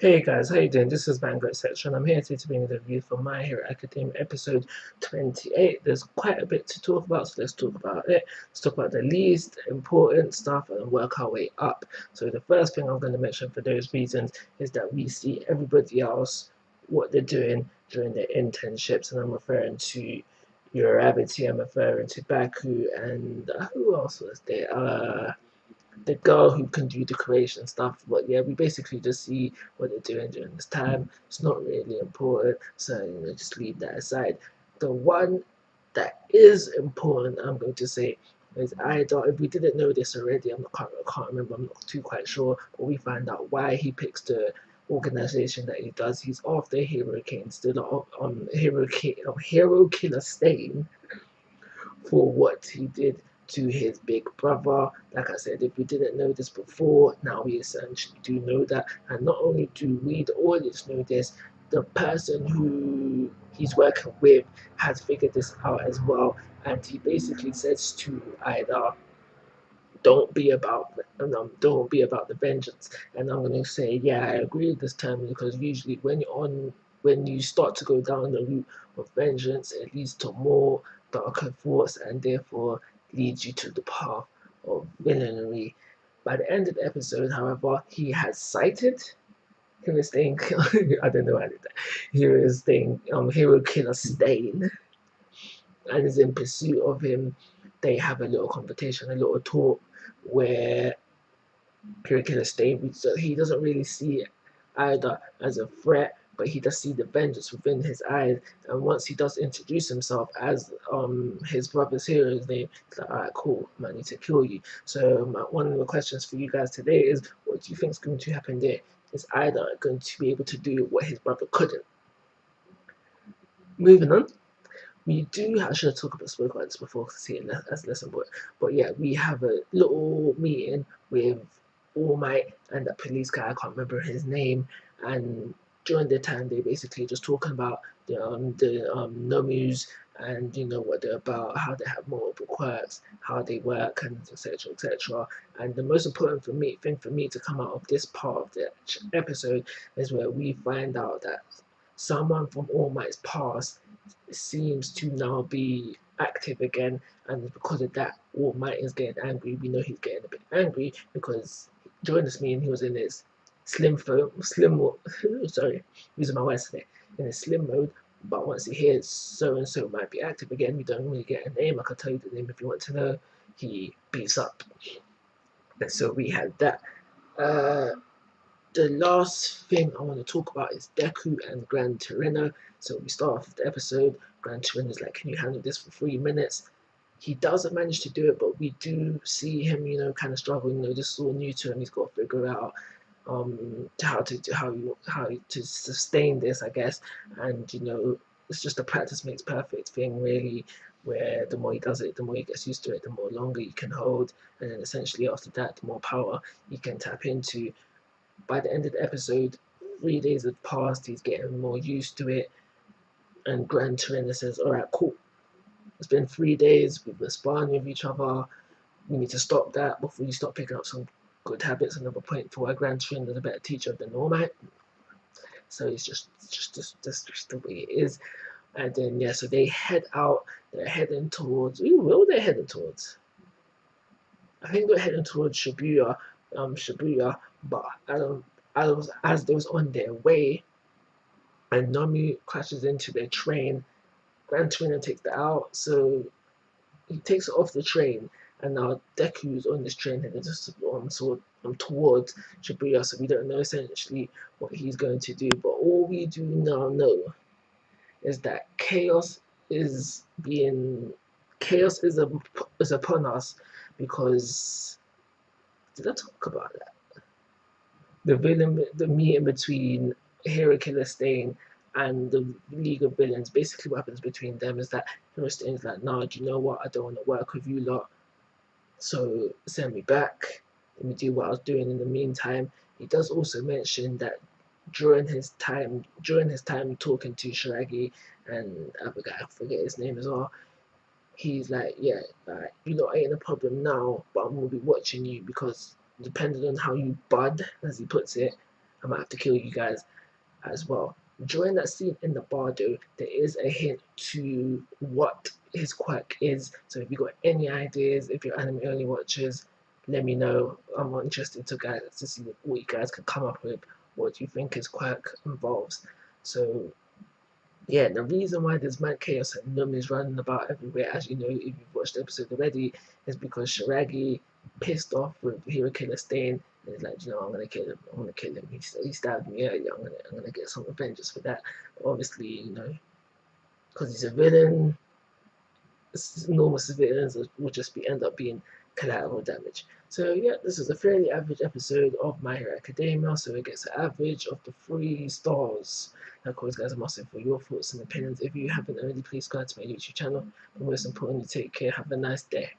Hey guys, how you doing? This is Manga section. I'm here today to bring you the review for My Hero Academia episode 28. There's quite a bit to talk about, so let's talk about it. Let's talk about the least important stuff and work our way up. So the first thing I'm going to mention for those reasons is that we see everybody else, what they're doing during their internships, and I'm referring to Urabity, I'm referring to Baku, and who else was there? The girl who can do decoration stuff. But yeah, we basically just see what they're doing during this time. It's not really important, so just leave that aside. The one that is important, I'm going to say, is either if we didn't know this already, I can't remember, I'm not too quite sure, but we find out why he picks the organization that he does. He's after Hero King, still Hero Killer Stain for what he did to his big brother. Like I said, if we didn't know this before, now we essentially do know that. And not only do we, the audience, know this, the person who he's working with has figured this out as well. And he basically says to either don't be about the vengeance. And I'm gonna say, yeah, I agree with this term because usually when you start to go down the route of vengeance, it leads to more darker thoughts and therefore leads you to the path of villainy. By the end of the episode, however, he has sighted hero staying I don't know how to do that. Hero killer Stain and is in pursuit of him. They have a little conversation, a little talk where Kira Stable, so he doesn't really see it either as a threat, but he does see the vengeance within his eyes. And once he does introduce himself as his brother's hero's name, it's like, alright, cool, I need to kill you. So one of the questions for you guys today is, what do you think is going to happen there? Is either going to be able to do what his brother couldn't. Moving on. We do, I should have spoke about this before to see it as a lesson, but yeah, we have a little meeting with All Might and that police guy, I can't remember his name, and during the time they basically just talking about the Nomus and what they're about, how they have multiple quirks, how they work, and etc. etc. And the most important thing for me to come out of this part of the episode is where we find out that someone from All Might's past seems to now be active again, and because of that, All Might is getting angry. We know he's getting a bit angry because during this meeting he was in his sorry, using my words today, in his slim mode. But once he hears so and so might be active again, we don't really get a name. I can tell you the name if you want to know. He beats up, and so we had that. Uh, the last thing I want to talk about is Deku and Gran Torino. So we start off with the episode. Gran Torino's like, can you handle this for 3 minutes? He doesn't manage to do it, but we do see him, kind of struggling. This is all new to him. He's got to figure out how to sustain this, I guess. And it's just a practice makes perfect thing, really. Where the more he does it, the more he gets used to it, the more longer you can hold, and then essentially after that, the more power you can tap into. By the end of the episode, 3 days have passed, he's getting more used to it, and Gran Torino says, alright, cool. It's been 3 days, we've been sparring with each other, we need to stop that before you start picking up some good habits. Another point for why Gran Torino is a better teacher than All Might. So it's just the way it is. And then, yeah, so they head out, they're heading towards, where are they heading towards? I think they're heading towards Shibuya, but as they was on their way, and Nami crashes into their train. Gran Torino takes that out, so he takes it off the train, and now Deku's on this train heading towards Shibuya, so we don't know essentially what he's going to do. But all we do now know is that chaos is upon us, because did I talk about that? The meeting between Hero Killer Stain and the League of Villains. Basically, what happens between them is that Hero Stain's like, nah, do you know what? I don't want to work with you lot, so send me back. Let me do what I was doing in the meantime. He does also mention that during his time talking to Shiragi and other guy, I forget his name as well, he's like, yeah, like, you know, ain't a problem now, but I'm gonna be watching you, because depending on how you bud, as he puts it, I might have to kill you guys as well. During that scene in the bar, though, there is a hint to what his quirk is. So if you got any ideas, if you're anime only watchers, let me know. I'm interested to see what you guys can come up with. What do you think his quirk involves? So yeah, the reason why there's mad chaos and Numi's running about everywhere, as you know, if you've watched the episode already, is because Shiragi pissed off with Hero Killer staying and he's like, you know, I'm gonna kill him. I'm gonna kill him. He stabbed me earlier. I'm gonna get some revenge just for that. But obviously, you know, because he's a villain, normal civilians will just end up being collateral damage. So yeah, this is a fairly average episode of My Hero Academia, so it gets an average of the 3 stars. Now, of course, guys, I'm asking for your thoughts and opinions. If you haven't already, please subscribe to my YouTube channel. But most importantly, take care. Have a nice day.